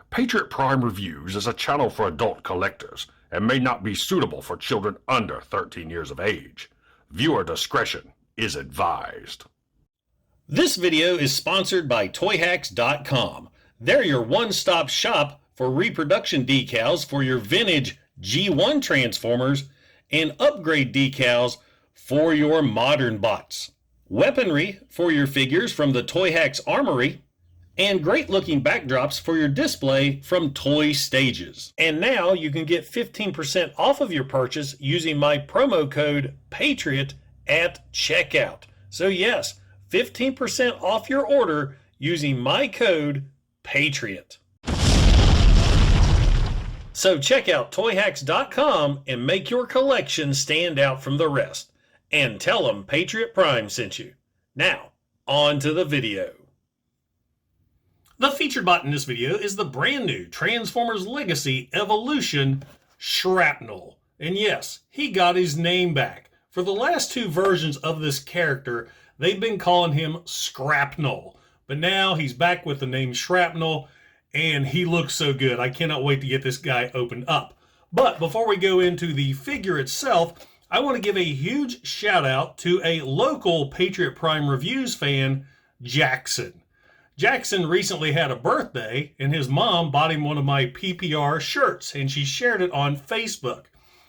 Patriot Prime Reviews is a channel for adult collectors and may not be suitable for children under 13 years of age. Viewer discretion is advised. This video is sponsored by toyhax.com. They're your one-stop shop for reproduction decals for your vintage G1 Transformers and upgrade decals for your modern bots. Weaponry for your figures from the Toyhax Armory, and great looking backdrops for your display from Toy Stages. And now you can get 15% off of your purchase using my promo code PATRIOT at checkout. So yes, 15% off your order using my code PATRIOT. So check out toyhax.com and make your collection stand out from the rest. And tell them Patriot Prime sent you. Now, on to the video. The featured bot in this video is the brand new Transformers Legacy Evolution Shrapnel. And yes, he got his name back. For the last two versions of this character, they've been calling him Scrapnel. But now he's back with the name Shrapnel, and he looks so good. I cannot wait to get this guy opened up. But before we go into the figure itself, I want to give a huge shout out to a local Patriot Prime Reviews fan, Jackson. Jackson recently had a birthday, and his mom bought him one of my PPR shirts, and she shared it on Facebook.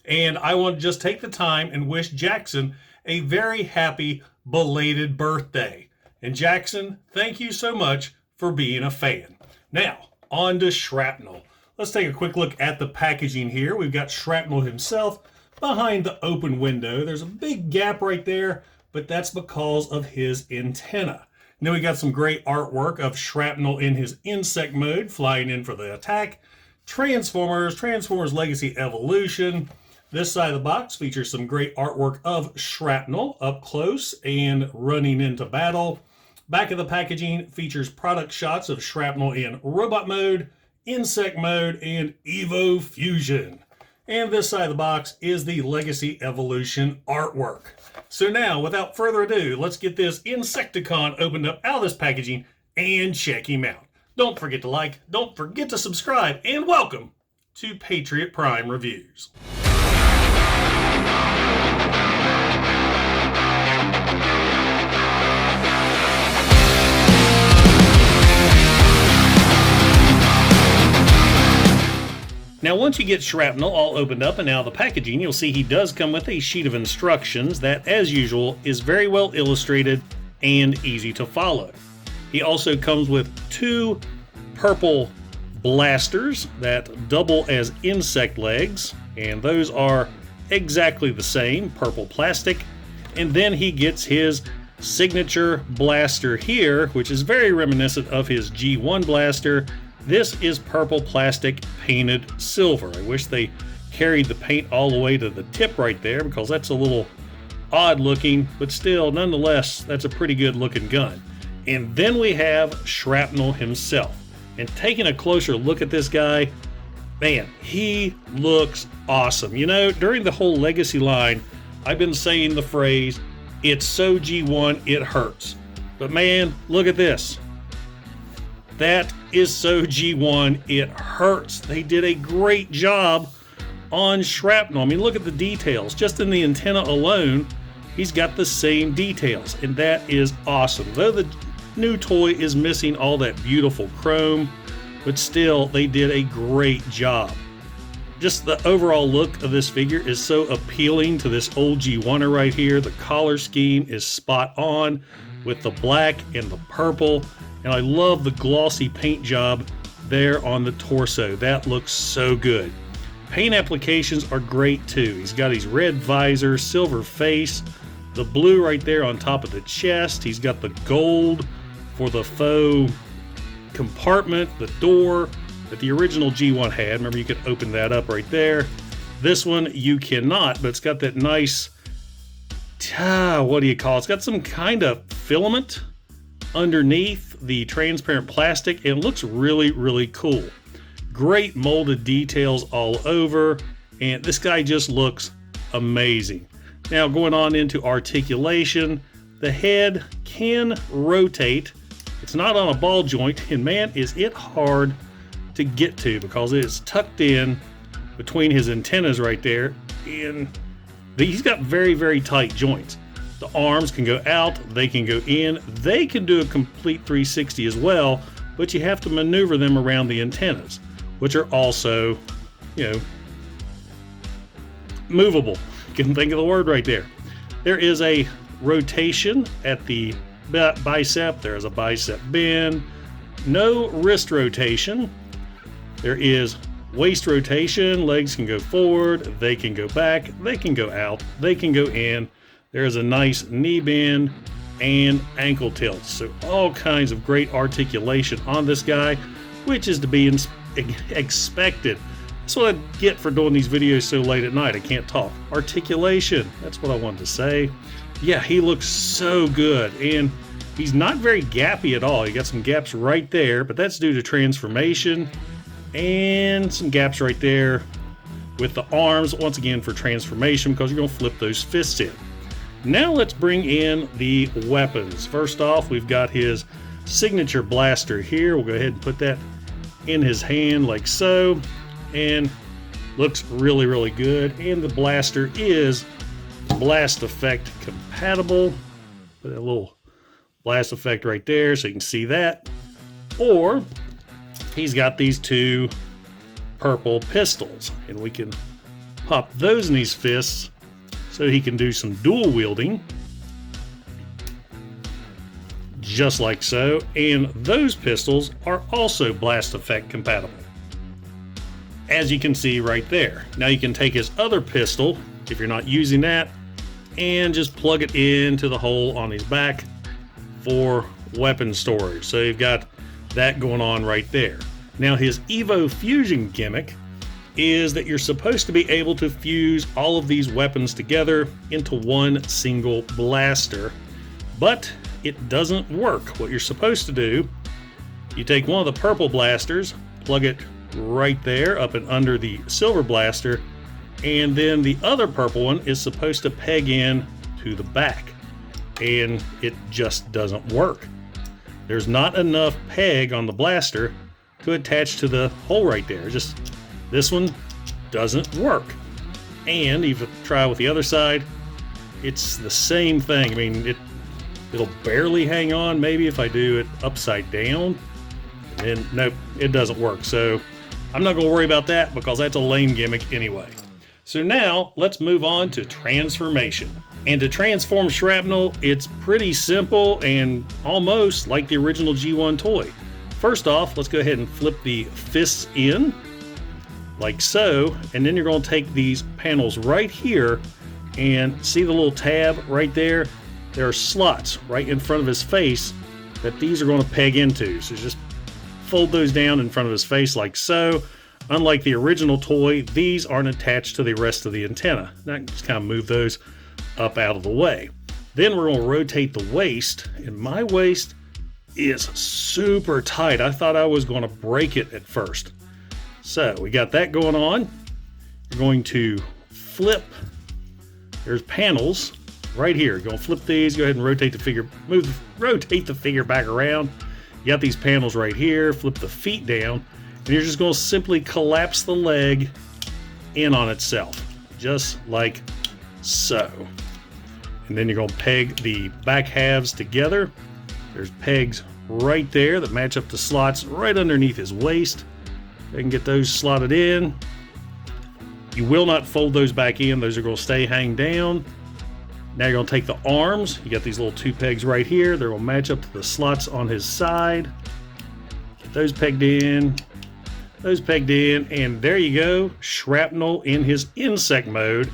And I want to just take the time and wish Jackson a very happy belated birthday. And Jackson, thank you so much for being a fan. Now, on to Shrapnel. Let's take a quick look at the packaging here. We've got Shrapnel himself behind the open window. There's a big gap right there, but that's because of his antenna. And then we got some great artwork of Shrapnel in his insect mode, flying in for the attack. Transformers Legacy Evolution. This side of the box features some great artwork of Shrapnel up close and running into battle. Back of the packaging features product shots of Shrapnel in robot mode, insect mode, and Evo Fusion. And this side of the box is the Legacy Evolution artwork. So now, without further ado, let's get this Insecticon opened up out of this packaging and check him out. Don't forget to like, don't forget to subscribe, and welcome to Patriot Prime Reviews. Now once you get Shrapnel all opened up and out of the packaging, you'll see he does come with a sheet of instructions that, as usual, is very well illustrated and easy to follow. He also comes with two purple blasters that double as insect legs, and those are exactly the same, purple plastic. And then he gets his signature blaster here, which is very reminiscent of his G1 blaster. This is purple plastic painted silver. I wish they carried the paint all the way to the tip right there, because that's a little odd looking, but still, nonetheless, that's a pretty good looking gun. And then we have Shrapnel himself. And taking a closer look at this guy, man, he looks awesome. You know, during the whole Legacy line, I've been saying the phrase, it's so G1, it hurts. But man, look at this. That is so G1, it hurts. They did a great job on Shrapnel. I mean, look at the details. Just in the antenna alone, he's got the same details, and that is awesome. Though the new toy is missing all that beautiful chrome, but still, they did a great job. Just the overall look of this figure is so appealing to this old G1er right here. The collar scheme is spot on with the black and the purple. And I love the glossy paint job there on the torso. That looks so good. Paint applications are great too. He's got his red visor, silver face, the blue right there on top of the chest. He's got the gold for the faux compartment, the door that the original G1 had. Remember, you could open that up right there. This one you cannot, but it's got that nice, what do you call it? It's got some kind of filament underneath the transparent plastic, and it looks really, really cool. Great molded details all over, and this guy just looks amazing. Now going on into articulation, the head can rotate. It's not on a ball joint, and man, is it hard to get to because it is tucked in between his antennas right there, and he's got very, very tight joints. The arms can go out, they can go in, they can do a complete 360 as well, but you have to maneuver them around the antennas, which are also, movable. You can think of the word right there. There is a rotation at the bicep, there's a bicep bend, no wrist rotation. There is waist rotation, legs can go forward, they can go back, they can go out, they can go in. There's a nice knee bend and ankle tilt. So all kinds of great articulation on this guy, which is to be expected. That's what I get for doing these videos so late at night. I can't talk. Articulation, that's what I wanted to say. Yeah, he looks so good, and he's not very gappy at all. You got some gaps right there, but that's due to transformation, and some gaps right there with the arms, once again for transformation, because you're going to flip those fists in. Now let's bring in the weapons. First off, we've got his signature blaster here. We'll go ahead and put that in his hand like so, and looks really, really good. And the blaster is blast effect compatible. Put a little blast effect right there so you can see that. Or he's got these two purple pistols, and we can pop those in his fists so he can do some dual wielding, just like so. And those pistols are also blast effect compatible, as you can see right there. Now you can take his other pistol, if you're not using that, and just plug it into the hole on his back for weapon storage. So you've got that going on right there. Now his Evo Fusion gimmick is that you're supposed to be able to fuse all of these weapons together into one single blaster, but it doesn't work. What you're supposed to do, you take one of the purple blasters, plug it right there up and under the silver blaster, and then the other purple one is supposed to peg in to the back, and it just doesn't work. There's not enough peg on the blaster to attach to the hole right there. Just this one doesn't work. And if you try with the other side, it's the same thing. I mean, it'll barely hang on maybe if I do it upside down, and nope, it doesn't work. So I'm not going to worry about that because that's a lame gimmick anyway. So now let's move on to transformation. And to transform Shrapnel, it's pretty simple and almost like the original G1 toy. First off, let's go ahead and flip the fists in like so, and then you're going to take these panels right here and see the little tab right there. There are slots right in front of his face that these are going to peg into. So just fold those down in front of his face like so. Unlike the original toy, these aren't attached to the rest of the antenna. Now just kind of move those up out of the way. Then we're going to rotate the waist, and my waist is super tight. I thought I was going to break it at first. So we got that going on. You're going to flip. There's panels right here. You're going to flip these. Go ahead and rotate the figure. Rotate the figure back around. You got these panels right here. Flip the feet down, and you're just going to simply collapse the leg in on itself, just like so. And then you're going to peg the back halves together. There's pegs right there that match up the slots right underneath his waist. You can get those slotted in. You will not fold those back in. Those are going to stay hang down. Now you're going to take the arms. You got these little two pegs right here. They're going to match up to the slots on his side. Get those pegged in. Those pegged in. And there you go. Shrapnel in his insect mode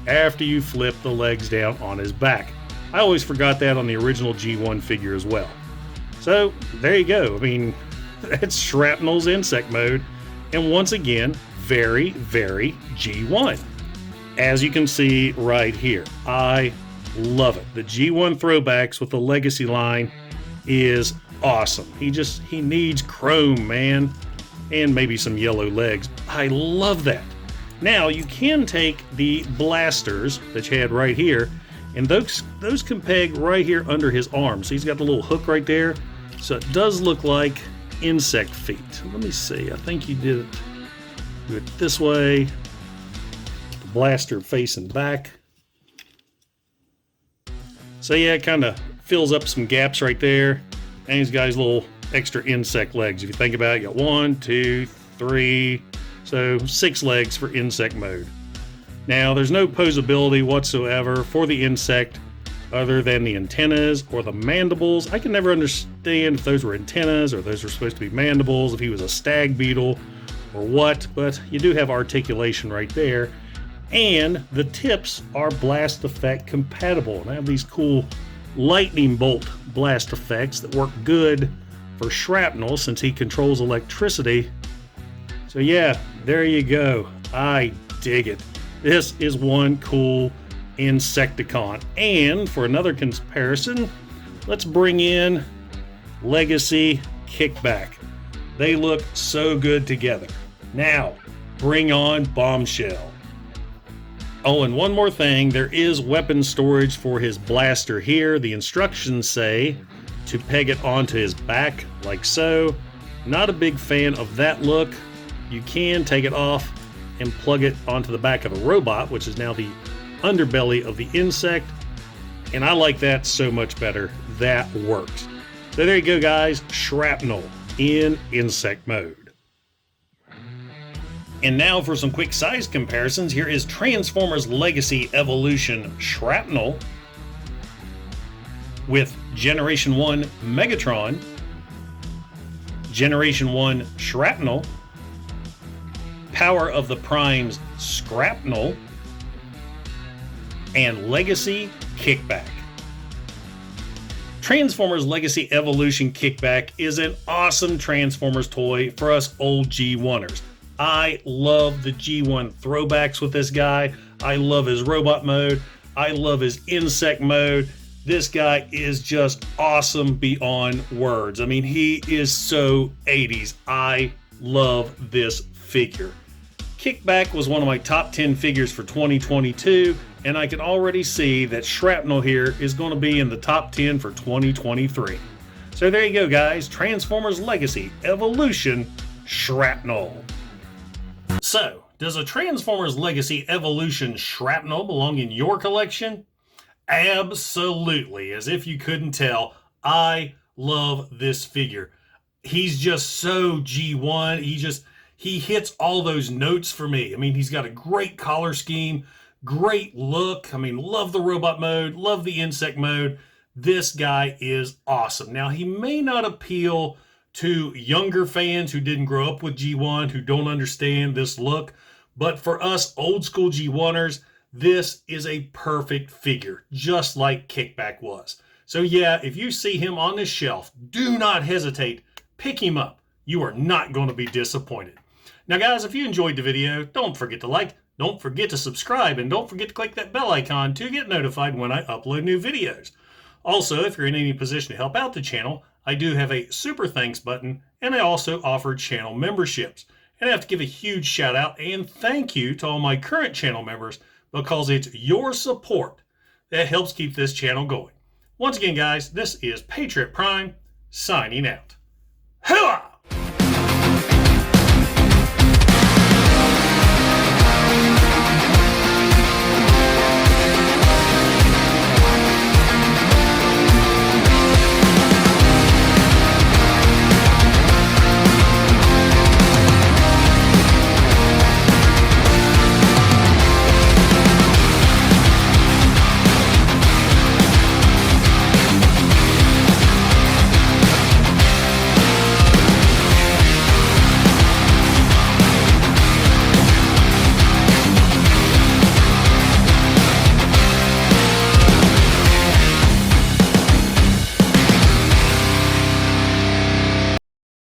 after you flip the legs down on his back. I always forgot that on the original G1 figure as well. So there you go. I mean, that's Shrapnel's insect mode. And once again, very, very G1. As you can see right here, I love it. The G1 throwbacks with the Legacy line is awesome. He needs chrome, man, and maybe some yellow legs. I love that. Now you can take the blasters that you had right here, and those can peg right here under his arm. So he's got the little hook right there. So it does look like insect feet. Let me see. I think you do it this way. The blaster facing back. So yeah, it kind of fills up some gaps right there. And he's got his little extra insect legs. If you think about it, you got 1, 2, 3, so 6 legs for insect mode. Now, there's no posability whatsoever for the insect other than the antennas or the mandibles. I can never understand if those were antennas or those were supposed to be mandibles, if he was a stag beetle or what, but you do have articulation right there. And the tips are blast effect compatible. And I have these cool lightning bolt blast effects that work good for shrapnel since he controls electricity. So yeah, there you go. I dig it. This is one cool Insecticon. And for another comparison, let's bring in Legacy Kickback. They look so good together. Now, bring on Bombshell. Oh, and one more thing, there is weapon storage for his blaster here. The instructions say to peg it onto his back like so. Not a big fan of that look. You can take it off and plug it onto the back of a robot, which is now the underbelly of the insect. And I like that so much better. That works. So there you go, guys. Shrapnel in insect mode. And now for some quick size comparisons. Here is Transformers Legacy Evolution Shrapnel with Generation 1 Megatron, Generation 1 Shrapnel, Power of the Prime's Scrapnel, and Legacy Kickback. Transformers Legacy Evolution Kickback is an awesome Transformers toy for us old G1ers. I love the G1 throwbacks with this guy. I love his robot mode. I love his insect mode. This guy is just awesome beyond words. I mean, he is so 80s. I love this figure. Kickback was one of my top 10 figures for 2022, and I can already see that Shrapnel here is going to be in the top 10 for 2023. So there you go, guys. Transformers Legacy Evolution Shrapnel. So, does a Transformers Legacy Evolution Shrapnel belong in your collection? Absolutely. As if you couldn't tell, I love this figure. He's just so G1. He hits all those notes for me. I mean, he's got a great color scheme, great look. I mean, love the robot mode, love the insect mode. This guy is awesome. Now, he may not appeal to younger fans who didn't grow up with G1, who don't understand this look. But for us old school G1ers, this is a perfect figure, just like Kickback was. So yeah, if you see him on this shelf, do not hesitate. Pick him up. You are not going to be disappointed. Now guys, if you enjoyed the video, don't forget to like, don't forget to subscribe, and don't forget to click that bell icon to get notified when I upload new videos. Also, if you're in any position to help out the channel, I do have a super thanks button, and I also offer channel memberships. And I have to give a huge shout out and thank you to all my current channel members because it's your support that helps keep this channel going. Once again, guys, this is Patriot Prime signing out. Hooah!